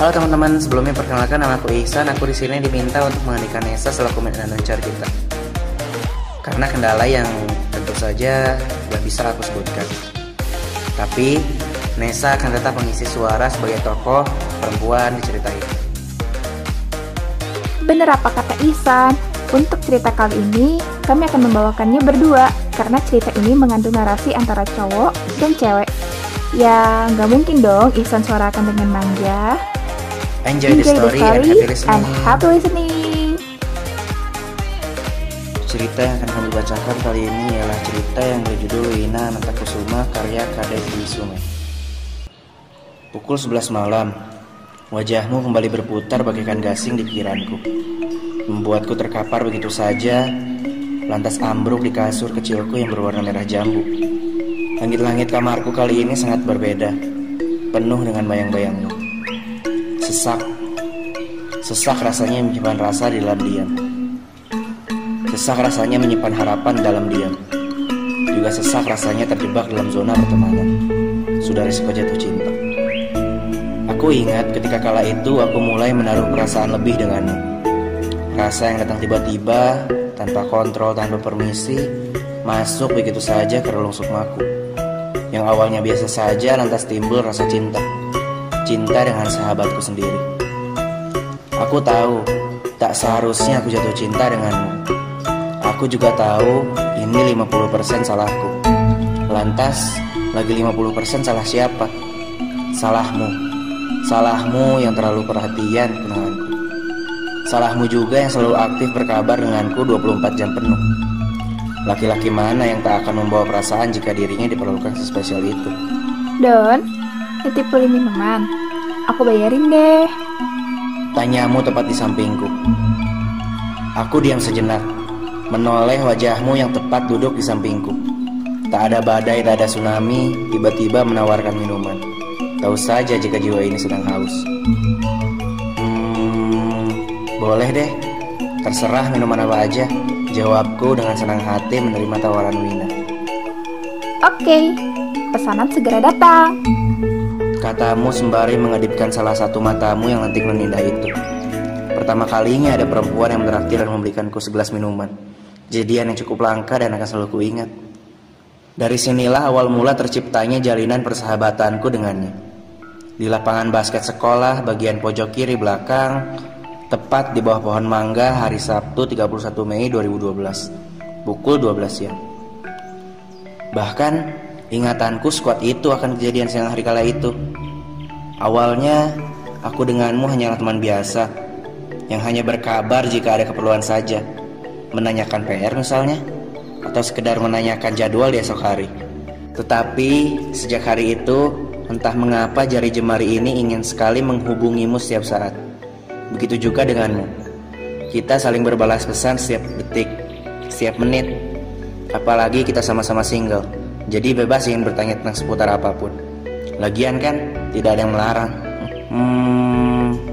Halo teman-teman, sebelumnya perkenalkan nama aku Ihsan. Aku di sini diminta untuk menggantikan Nesa selaku main announcer kita. Karena kendala yang tentu saja gak bisa aku sebutkan. Tapi Nesa akan tetap mengisi suara sebagai tokoh perempuan di cerita ini. Bener apa kata Ihsan? Untuk cerita kali ini, kami akan membawakannya berdua karena cerita ini mengandung narasi antara cowok dan cewek. Ya, nggak mungkin dong Ihsan suarakan dengan manja. Enjoy the story and happy listening. Cerita yang akan kami bacakan kali ini ialah cerita yang berjudul Wina Anantakusuma karya Kadek Dwi Sume. Pukul 11 malam, wajahmu kembali berputar bagaikan gasing di pikiranku, membuatku terkapar begitu saja, lantas ambruk di kasur kecilku yang berwarna merah jambu. Langit-langit kamarku kali ini sangat berbeda, penuh dengan bayang-bayangmu. Sesak rasanya menyimpan rasa di dalam diam. Sesak rasanya menyimpan harapan dalam diam. Juga sesak rasanya terjebak dalam zona pertemanan. Sudah risiko jatuh cinta. Aku ingat ketika kala itu aku mulai menaruh perasaan lebih denganmu. Rasa yang datang tiba-tiba, tanpa kontrol, tanpa permisi, masuk begitu saja ke relung sukmaku. Yang awalnya biasa saja lantas timbul rasa cinta. Cinta dengan sahabatku sendiri. Aku tahu tak seharusnya aku jatuh cinta denganmu. Aku juga tahu ini 50% salahku. Lantas lagi 50% salah siapa? Salahmu. Salahmu yang terlalu perhatian kenanganku. Salahmu juga yang selalu aktif berkabar denganku 24 jam penuh. Laki-laki mana yang tak akan membawa perasaan jika dirinya diperlukan sespesial itu? Don, titip beli minuman. Aku bayarin deh. Tanyamu tepat di sampingku. Aku diam sejenak, menoleh wajahmu yang tepat duduk di sampingku. Tak ada badai, tak ada tsunami, tiba-tiba menawarkan minuman. Tahu saja jika jiwa ini sedang haus. Boleh deh, terserah minuman apa aja. Jawabku dengan senang hati menerima tawaran Wina. Oke, pesanan segera datang. Katamu sembari mengedipkan salah satu matamu yang lentik dan indah itu. Pertama kalinya ada perempuan yang menraktir dan memberikanku segelas minuman. Kejadian yang cukup langka dan akan selalu kuingat. Dari sinilah awal mula terciptanya jalinan persahabatanku dengannya. Di lapangan basket sekolah bagian pojok kiri belakang, tepat di bawah pohon mangga hari Sabtu 31 Mei 2012, pukul 12 siang. Bahkan ingatanku sekuat itu akan kejadian siang hari kala itu. Awalnya aku denganmu hanyalah teman biasa yang hanya berkabar jika ada keperluan saja, menanyakan PR misalnya, atau sekedar menanyakan jadwal di esok hari. Tetapi sejak hari itu, entah mengapa jari jemari ini ingin sekali menghubungimu setiap saat. Begitu juga denganmu. Kita saling berbalas pesan setiap detik, setiap menit. Apalagi kita sama-sama single, jadi bebas ingin bertanya tentang seputar apapun. Lagian kan tidak ada yang melarang.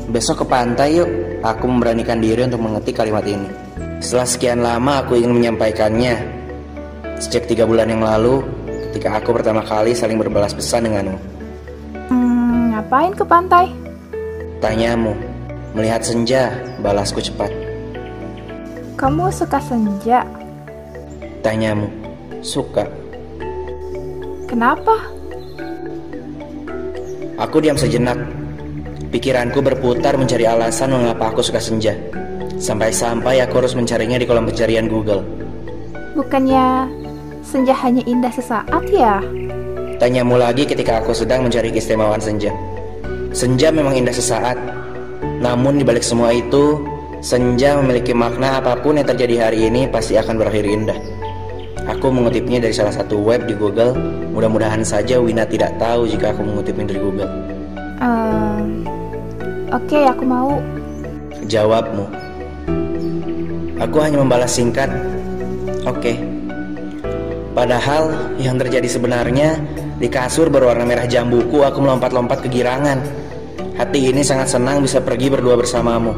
Besok ke pantai yuk. Aku memberanikan diri untuk mengetik kalimat ini. Setelah sekian lama aku ingin menyampaikannya. Sejak 3 bulan yang lalu, ketika aku pertama kali saling berbalas pesan denganmu. Ngapain ke pantai? Tanyamu. Melihat senja, balasku cepat. Kamu suka senja? Tanyamu. Suka. Kenapa? Aku diam sejenak. Pikiranku berputar mencari alasan mengapa aku suka senja. Sampai-sampai aku harus mencarinya di kolom pencarian Google. Bukannya senja hanya indah sesaat ya? Tanyamu lagi ketika aku sedang mencari keistimewaan senja. Senja memang indah sesaat. Namun dibalik semua itu, senja memiliki makna apapun yang terjadi hari ini pasti akan berakhir indah. Aku mengutipnya dari salah satu web di Google. Mudah-mudahan saja Wina tidak tahu jika aku mengutipnya dari Google. Oke, aku mau. Jawabmu. Aku hanya membalas singkat, oke. Padahal yang terjadi sebenarnya, di kasur berwarna merah jambuku aku melompat-lompat kegirangan. Hati ini sangat senang bisa pergi berdua bersamamu.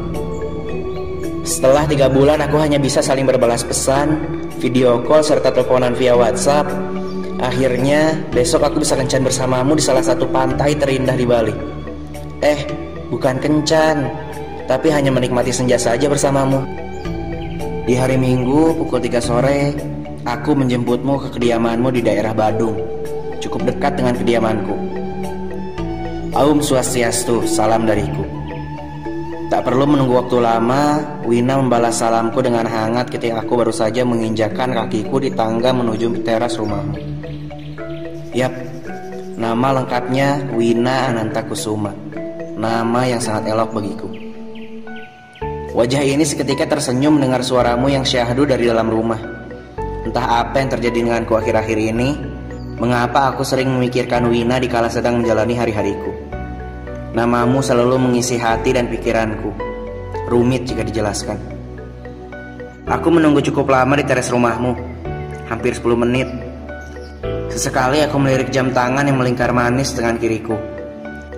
Setelah 3 bulan aku hanya bisa saling berbalas pesan, video call serta teleponan via WhatsApp. Akhirnya besok aku bisa kencan bersamamu di salah satu pantai terindah di Bali. Bukan kencan, tapi hanya menikmati senja saja bersamamu. Di hari Minggu pukul 3 sore, aku menjemputmu ke kediamanmu di daerah Badung, cukup dekat dengan kediamanku. Aum Swastiastu, salam dariku. Tak perlu menunggu waktu lama, Wina membalas salamku dengan hangat ketika aku baru saja menginjakkan kakiku di tangga menuju teras rumahmu. Yap, nama lengkapnya Wina Ananta Kusuma, nama yang sangat elok bagiku. Wajah ini seketika tersenyum mendengar suaramu yang syahdu dari dalam rumah. Entah apa yang terjadi denganku akhir-akhir ini, mengapa aku sering memikirkan Wina dikala sedang menjalani hari-hariku. Namamu selalu mengisi hati dan pikiranku, rumit jika dijelaskan. Aku menunggu cukup lama di teras rumahmu, hampir 10 menit. Sesekali aku melirik jam tangan yang melingkar manis dengan kiriku.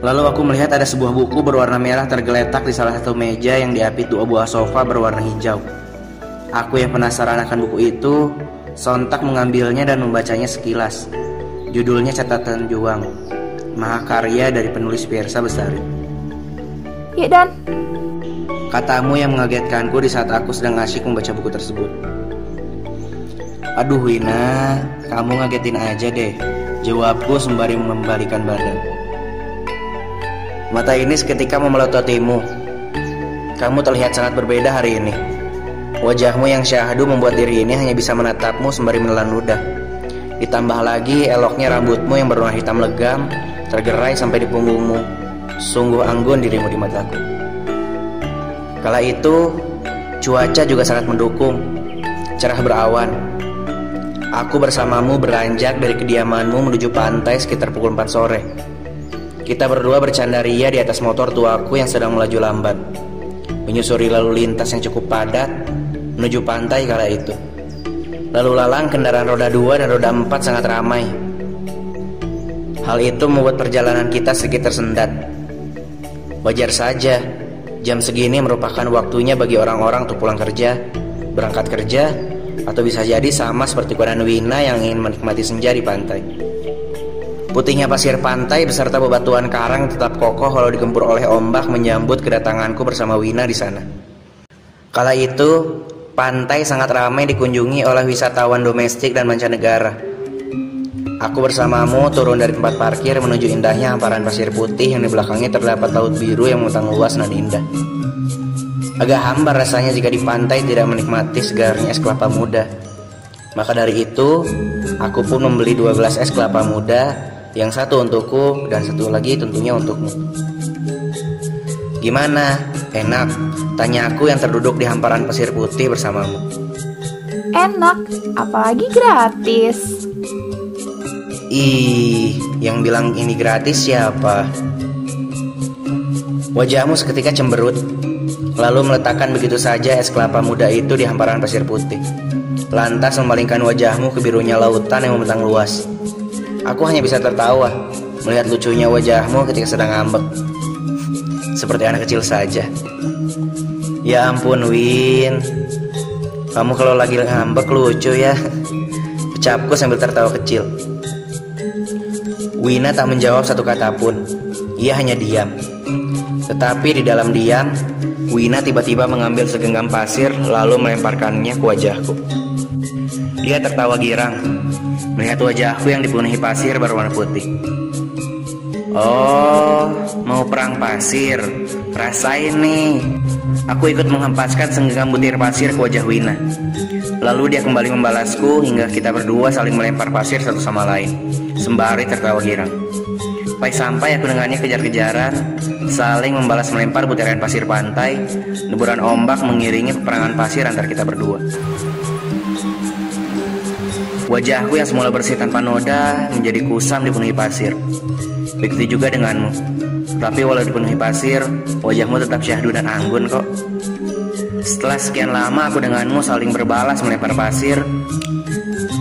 Lalu aku melihat ada sebuah buku berwarna merah tergeletak di salah satu meja yang diapit 2 buah sofa berwarna hijau. Aku yang penasaran akan buku itu, sontak mengambilnya dan membacanya sekilas. Judulnya Catatan Juang, mahakarya dari penulis Fiersa Bestari. Ya Dan, katamu yang mengagetkanku di saat aku sedang asyik membaca buku tersebut. Aduh Wina, kamu ngagetin aja deh, jawabku sembari membalikan badan. Mata ini seketika memelototimu. Kamu terlihat sangat berbeda hari ini. Wajahmu yang syahdu membuat diri ini hanya bisa menatapmu sembari menelan ludah. Ditambah lagi eloknya rambutmu yang berwarna hitam legam, tergerai sampai di punggungmu. Sungguh anggun dirimu di mataku. Kala itu, cuaca juga sangat mendukung, cerah berawan. Aku bersamamu beranjak dari kediamanmu menuju pantai sekitar pukul 4 sore. Kita berdua bercanda ria di atas motor tuaku yang sedang melaju lambat, menyusuri lalu lintas yang cukup padat menuju pantai kala itu. Lalu lalang kendaraan roda 2 dan roda 4 sangat ramai. Hal itu membuat perjalanan kita sedikit tersendat. Wajar saja, jam segini merupakan waktunya bagi orang-orang untuk pulang kerja, berangkat kerja, atau bisa jadi sama seperti Kodan Wina yang ingin menikmati senja di pantai. Putihnya pasir pantai beserta bebatuan karang tetap kokoh walau digempur oleh ombak menyambut kedatanganku bersama Wina di sana. Kala itu, pantai sangat ramai dikunjungi oleh wisatawan domestik dan mancanegara. Aku bersamamu turun dari tempat parkir menuju indahnya hamparan pasir putih yang di belakangnya terdapat laut biru yang membentang luas dan indah. Agak hambar rasanya jika di pantai tidak menikmati segarnya es kelapa muda. Maka dari itu, aku pun membeli 2 gelas es kelapa muda, yang satu untukku dan satu lagi tentunya untukmu. Gimana? Enak? Tanya aku yang terduduk di hamparan pasir putih bersamamu. enak, apalagi gratis. Ih, yang bilang ini gratis siapa? Wajahmu seketika cemberut, lalu meletakkan begitu saja es kelapa muda itu di hamparan pasir putih. Lantas memalingkan wajahmu ke birunya lautan yang membentang luas. Aku hanya bisa tertawa melihat lucunya wajahmu ketika sedang ngambek, seperti anak kecil saja. Ya ampun Win, kamu kalau lagi ngambek lucu ya, ucapku sambil tertawa kecil. Wina tak menjawab satu kata pun. Ia hanya diam. Tetapi di dalam diam, Wina tiba-tiba mengambil segenggam pasir lalu melemparkannya ke wajahku. Dia tertawa girang melihat wajahku yang dipenuhi pasir berwarna putih. Oh, mau perang pasir? Rasain nih. Aku ikut menghempaskan segenggam butir pasir ke wajah Wina. Lalu dia kembali membalasku hingga kita berdua saling melempar pasir satu sama lain, sembari tertawa girang. Sampai aku dengannya kejar-kejaran, saling membalas melempar butiran pasir pantai. Deburan ombak mengiringi peperangan pasir antar kita berdua. Wajahku yang semula bersih tanpa noda menjadi kusam dipenuhi pasir. Begitu juga denganmu. Tapi walau dipenuhi pasir, wajahmu tetap syahdu dan anggun kok. Setelah sekian lama aku denganmu saling berbalas melempar pasir,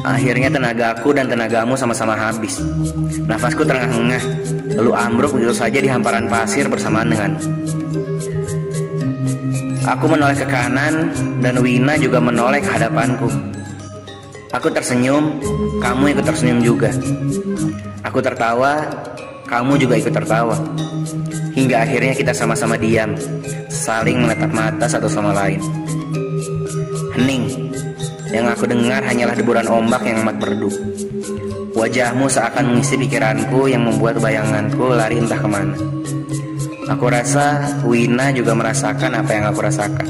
akhirnya tenagaku dan tenagamu sama-sama habis. Nafasku terengah-engah, lalu ambruk begitu saja di hamparan pasir bersamaan denganmu. Aku menoleh ke kanan dan Wina juga menoleh ke hadapanku. Aku tersenyum, kamu ikut tersenyum juga. Aku tertawa, kamu juga ikut tertawa. Hingga akhirnya kita sama-sama diam, saling menatap mata satu sama lain. Hening. Yang aku dengar hanyalah deburan ombak yang amat merdu. Wajahmu seakan mengisi pikiranku yang membuat bayanganku lari entah kemana. Aku rasa Wina juga merasakan apa yang aku rasakan.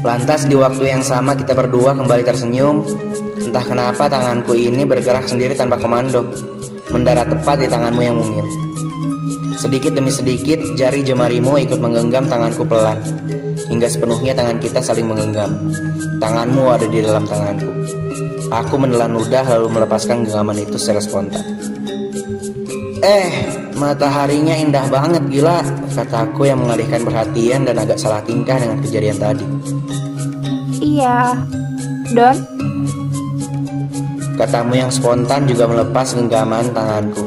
Lantas di waktu yang sama kita berdua kembali tersenyum. Entah kenapa tanganku ini bergerak sendiri tanpa komando, mendarat tepat di tanganmu yang mungil. Sedikit demi sedikit jari jemarimu ikut menggenggam tanganku pelan, hingga sepenuhnya tangan kita saling menggenggam. Tanganmu ada di dalam tanganku. Aku menelan ludah lalu melepaskan genggaman itu secara spontan. Mataharinya indah banget gila, kataku yang mengalihkan perhatian dan agak salah tingkah dengan kejadian tadi. Iya, Don. Katamu yang spontan juga melepas genggaman tanganku.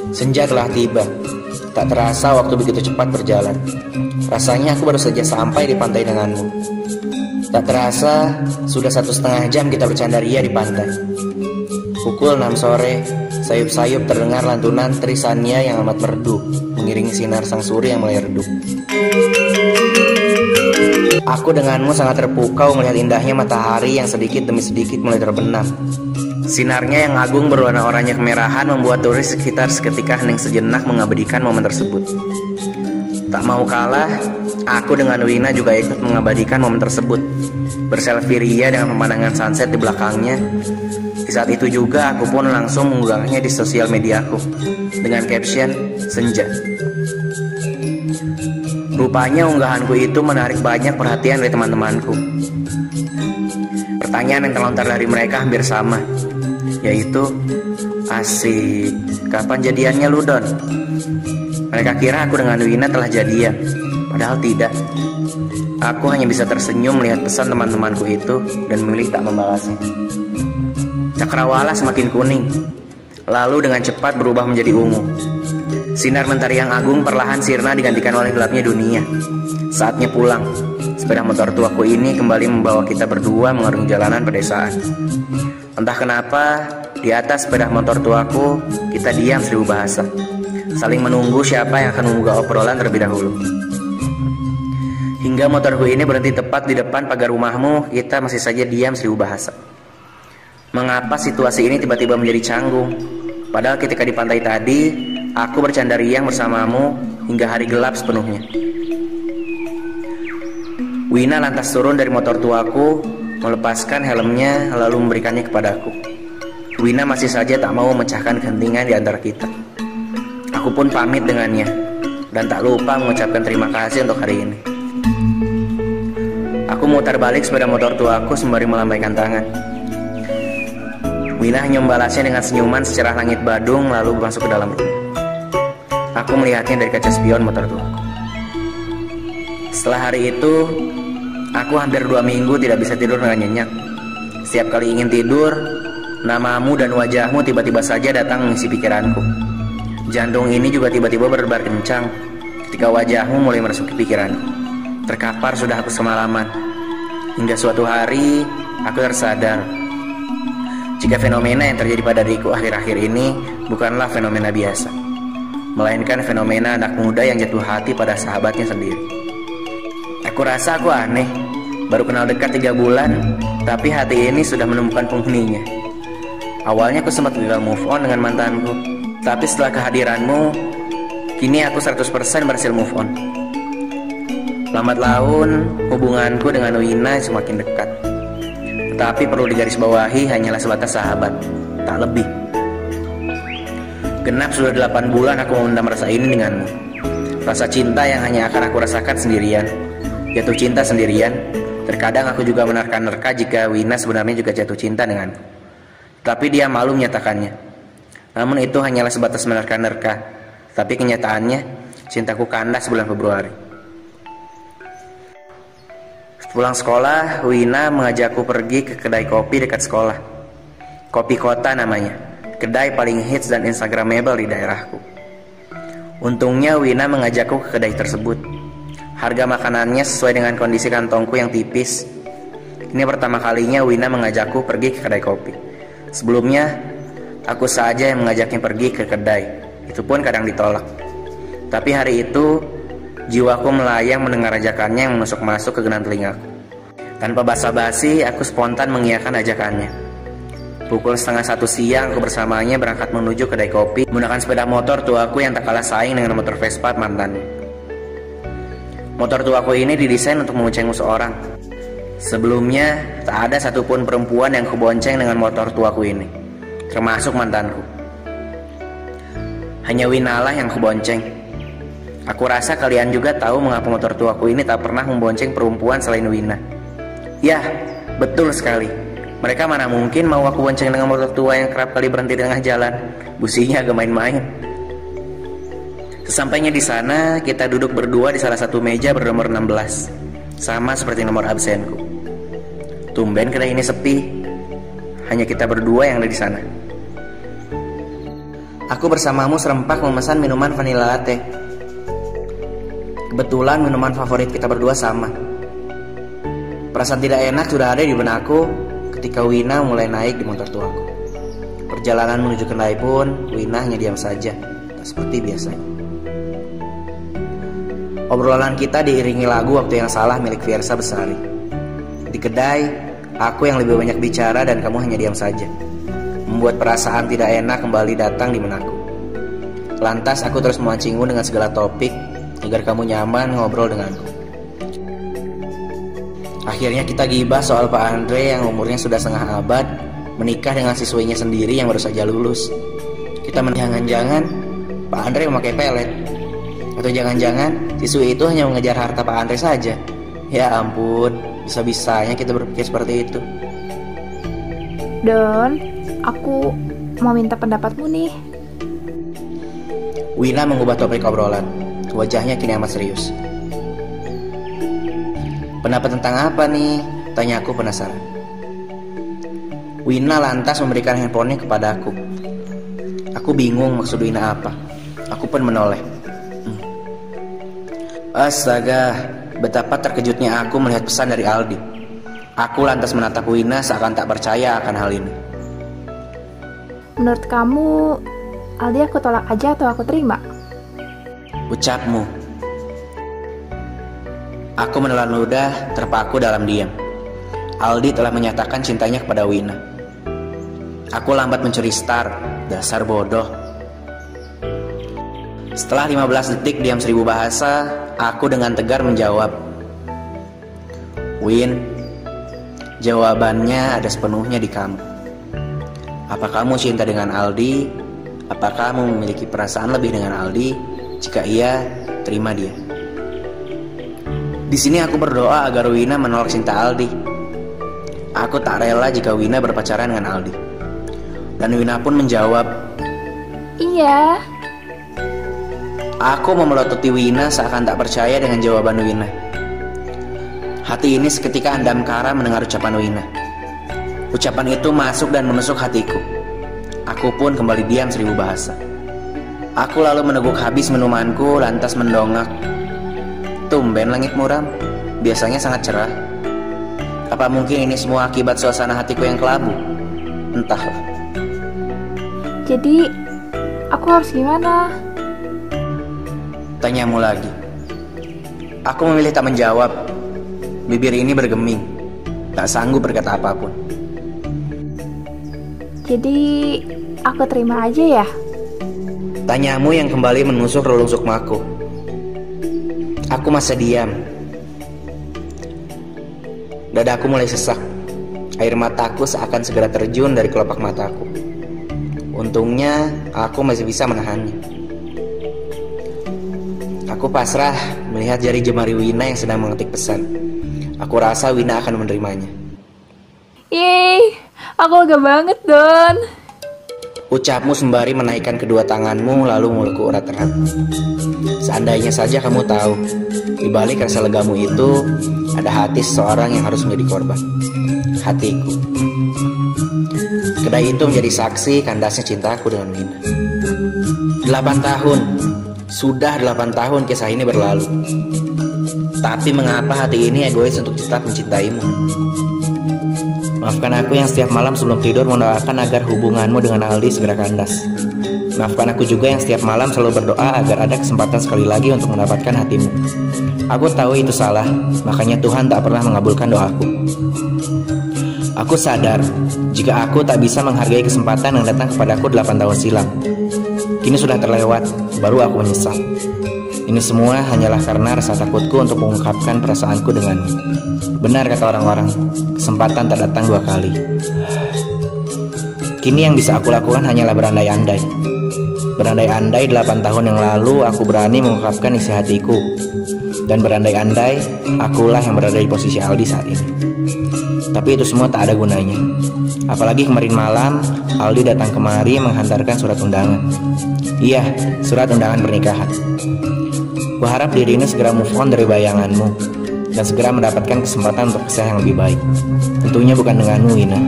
Senja telah tiba. Tak terasa waktu begitu cepat berjalan. Rasanya aku baru saja sampai di pantai denganmu. Tak terasa sudah 1,5 jam kita bercanda ria di pantai. Pukul 6 sore, sayup-sayup terdengar lantunan Trisania yang amat merdu, mengiringi sinar sang suri yang mulai redup. Aku denganmu sangat terpukau melihat indahnya matahari yang sedikit demi sedikit mulai terbenam. Sinarnya yang agung berwarna oranye kemerahan membuat turis sekitar seketika hening sejenak mengabadikan momen tersebut. Tak mau kalah, aku dengan Wina juga ikut mengabadikan momen tersebut. Berselfie ria dengan pemandangan sunset di belakangnya. Di saat itu juga aku pun langsung mengunggahnya di sosial mediaku dengan caption senja. Rupanya unggahanku itu menarik banyak perhatian dari teman-temanku. Pertanyaan yang terlontar dari mereka hampir sama, yaitu, asik, kapan jadiannya lu Don? Mereka kira aku dengan Wina telah jadian, padahal tidak. Aku hanya bisa tersenyum melihat pesan teman-temanku itu dan memilih tak membalasnya. Cakrawala semakin kuning, lalu dengan cepat berubah menjadi ungu. Sinar mentari yang agung perlahan sirna digantikan oleh gelapnya dunia. Saatnya pulang. Sepeda motor tuaku ini kembali membawa kita berdua mengarungi jalanan pedesaan. Entah kenapa, di atas sepeda motor tuaku, kita diam 1000 bahasa. Saling menunggu siapa yang akan membuka obrolan terlebih dahulu. Hingga motorku ini berhenti tepat di depan pagar rumahmu, kita masih saja diam 1000 bahasa. Mengapa situasi ini tiba-tiba menjadi canggung? Padahal ketika di pantai tadi, aku bercanda riang bersamamu hingga hari gelap sepenuhnya. Wina lantas turun dari motor tuaku, melepaskan helmnya lalu memberikannya kepadaku. Wina masih saja tak mau memecahkan kehentingan di antara kita. Aku pun pamit dengannya dan tak lupa mengucapkan terima kasih untuk hari ini. Aku memutar balik sepeda motor tuaku sembari melambaikan tangan. Wina hanya membalasnya dengan senyuman secerah langit Badung lalu masuk ke dalam rumah. Aku melihatnya dari kaca spion motor tuaku. Setelah hari itu, aku hampir 2 minggu tidak bisa tidur dengan nyenyak. Setiap kali ingin tidur, namamu dan wajahmu tiba-tiba saja datang mengisi pikiranku. Jantung ini juga tiba-tiba berdebar kencang ketika wajahmu mulai merasuki pikiranku. Terkapar sudah aku semalaman. Hingga suatu hari, aku tersadar jika fenomena yang terjadi pada diriku akhir-akhir ini bukanlah fenomena biasa, melainkan fenomena anak muda yang jatuh hati pada sahabatnya sendiri. Aku rasa aku aneh, baru kenal dekat 3 bulan, tapi hati ini sudah menemukan penghuninya. Awalnya aku sempat gagal move on dengan mantanku, tapi setelah kehadiranmu, kini aku 100% berhasil move on. Lambat laun, hubunganku dengan Wina semakin dekat. Tetapi perlu digarisbawahi hanyalah sebatas sahabat, tak lebih. Genap sudah 8 bulan aku memendam rasa ini denganmu. Rasa cinta yang hanya akan aku rasakan sendirian. Jatuh cinta sendirian. Terkadang aku juga menerka-nerka jika Wina sebenarnya juga jatuh cinta denganku. Tapi dia malu menyatakannya. Namun itu hanyalah sebatas menerka-nerka. Tapi kenyataannya, cintaku kandas bulan Februari. Pulang sekolah, Wina mengajakku pergi ke kedai kopi dekat sekolah. Kopi Kota namanya, kedai paling hits dan instagramable di daerahku. Untungnya Wina mengajakku ke kedai tersebut. Harga makanannya sesuai dengan kondisi kantongku yang tipis. Ini pertama kalinya Wina mengajakku pergi ke kedai kopi. Sebelumnya, Aku saja yang mengajaknya pergi ke kedai. Itu pun kadang ditolak. Tapi hari itu jiwaku melayang mendengar ajakannya yang masuk ke genang telingaku. Tanpa basa-basi, aku spontan mengiyakan ajakannya. Pukul 12:30 siang, aku bersamanya berangkat menuju kedai kopi menggunakan sepeda motor tuaku yang tak kalah saing dengan motor Vespa mantannya. Motor tuaku ini didesain untuk membonceng seorang. Sebelumnya, tak ada satupun perempuan yang kubonceng dengan motor tuaku ini, termasuk mantanku. Hanya Winalah yang kubonceng. Aku rasa kalian juga tahu mengapa motor tuaku ini tak pernah membonceng perempuan selain Wina. Ya, betul sekali. Mereka mana mungkin mau aku bonceng dengan motor tua yang kerap kali berhenti di tengah jalan. Businya agak main-main. Sesampainya di sana, kita duduk berdua di salah satu meja bernomor 16, sama seperti nomor absenku. Tumben kedai ini sepi. Hanya kita berdua yang ada di sana. Aku bersamamu serempak memesan minuman vanilla latte. Kebetulan minuman favorit kita berdua sama. Perasaan tidak enak sudah ada di benakku ketika Wina mulai naik di motor tuaku. Perjalanan menuju kedai pun, Wina hanya diam saja, tak seperti biasanya. Obrolan kita diiringi lagu Waktu Yang Salah milik Fiersa Besari. Di kedai, aku yang lebih banyak bicara dan kamu hanya diam saja, membuat perasaan tidak enak kembali datang di benakku. Lantas aku terus memancingmu dengan segala topik agar kamu nyaman ngobrol denganku. Akhirnya kita gibah soal Pak Andre yang umurnya sudah setengah abad menikah dengan siswinya sendiri yang baru saja lulus. Kita jangan-jangan Pak Andre memakai pelet, atau jangan-jangan siswi itu hanya mengejar harta Pak Andre saja. Ya ampun, bisa-bisanya kita berpikir seperti itu. Don, aku mau minta pendapatmu nih. Wina mengubah topik obrolan. Wajahnya kini amat serius. Pendapat tentang apa nih? Tanya aku penasaran. Wina lantas memberikan handphonenya kepada aku. Aku bingung maksud Wina apa. Aku pun menoleh. Astaga, betapa terkejutnya aku melihat pesan dari Aldi. Aku lantas menatap Wina seakan tak percaya akan hal ini. Menurut kamu, Aldi aku tolak aja atau aku terima? Ucapmu. Aku menelan ludah, terpaku dalam diam. Aldi telah menyatakan cintanya kepada Wina. Aku lambat mencuri start, dasar bodoh. Setelah 15 detik diam 1000 bahasa, aku dengan tegar menjawab. Win, jawabannya ada sepenuhnya di kamu. Apa kamu cinta dengan Aldi? Apa kamu memiliki perasaan lebih dengan Aldi? Jika iya, terima dia. Di sini aku berdoa agar Wina menolak cinta Aldi. Aku tak rela jika Wina berpacaran dengan Aldi. Dan Wina pun menjawab, iya. Aku memelototi Wina seakan tak percaya dengan jawaban Wina. Hati ini seketika andam kara mendengar ucapan Wina. Ucapan itu masuk dan menusuk hatiku. Aku pun kembali diam 1000 bahasa. Aku lalu meneguk habis minumanku lantas mendongak. Tumben langit muram, biasanya sangat cerah. Apa mungkin ini semua akibat suasana hatiku yang kelabu? Entahlah. Jadi, aku harus gimana? Tanyamu lagi. Aku memilih tak menjawab. Bibir ini bergeming, tak sanggup berkata apapun. Jadi, aku terima aja ya? Tanyamu yang kembali menusuk relung sukmaku. Aku masih diam. Dadaku mulai sesak. Air mataku seakan segera terjun dari kelopak mataku. Untungnya aku masih bisa menahannya. Aku pasrah melihat jari jemari Wina yang sedang mengetik pesan. Aku rasa Wina akan menerimanya. Yeay, aku lega banget, Don. Ucapmu sembari menaikkan kedua tanganmu lalu melukku erat-erat. Seandainya saja kamu tahu, di balik rasa legamu itu ada hati seseorang yang harus menjadi korban. Hatiku. Kedai itu menjadi saksi kandasnya cintaku dengan Wina. 8 tahun. Sudah 8 tahun kisah ini berlalu. Tapi mengapa hati ini egois untuk tetap mencintaimu? Maafkan aku yang setiap malam sebelum tidur mendoakan agar hubunganmu dengan Aldi segera kandas. Maafkan aku juga yang setiap malam selalu berdoa agar ada kesempatan sekali lagi untuk mendapatkan hatimu. Aku tahu itu salah, makanya Tuhan tak pernah mengabulkan doaku. Aku sadar jika aku tak bisa menghargai kesempatan yang datang kepadaku 8 tahun silam. Kini sudah terlewat, baru aku menyesal. Ini semua hanyalah karena rasa takutku untuk mengungkapkan perasaanku denganmu. Benar kata orang-orang, kesempatan tak datang 2 kali. Kini yang bisa aku lakukan hanyalah berandai-andai. Berandai-andai 8 tahun yang lalu aku berani mengungkapkan isi hatiku. Dan berandai-andai akulah yang berada di posisi Aldi saat ini. Tapi itu semua tak ada gunanya. Apalagi kemarin malam Aldi datang kemari menghantarkan surat undangan. Iya, surat undangan pernikahan. Kuharap diri ini segera move on dari bayanganmu dan segera mendapatkan kesempatan untuk kisah yang lebih baik. Tentunya bukan denganmu, Ina.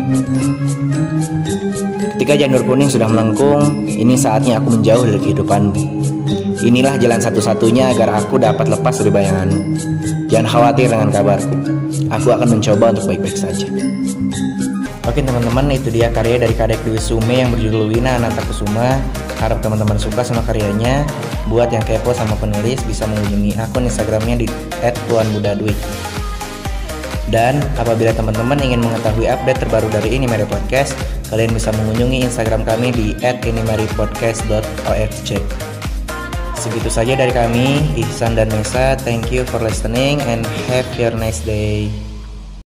Ketika janur kuning sudah melengkung, ini saatnya aku menjauh dari kehidupanmu. Inilah jalan satu-satunya agar aku dapat lepas dari bayanganmu. Jangan khawatir dengan kabarku. Aku akan mencoba untuk baik-baik saja. Oke teman-teman, itu dia karya dari Kadek Dwi Sume yang berjudul Wina Anantakusuma. Harap teman-teman suka sama karyanya. Buat yang kepo sama penulis bisa mengunjungi akun Instagramnya di @tuanbudadwi. Dan apabila teman-teman ingin mengetahui update terbaru dari Inimari Podcast, kalian bisa mengunjungi Instagram kami di @inimaripodcast.org. Segitu saja dari kami, Ihsan dan Mesa. Thank you for listening and have a nice day.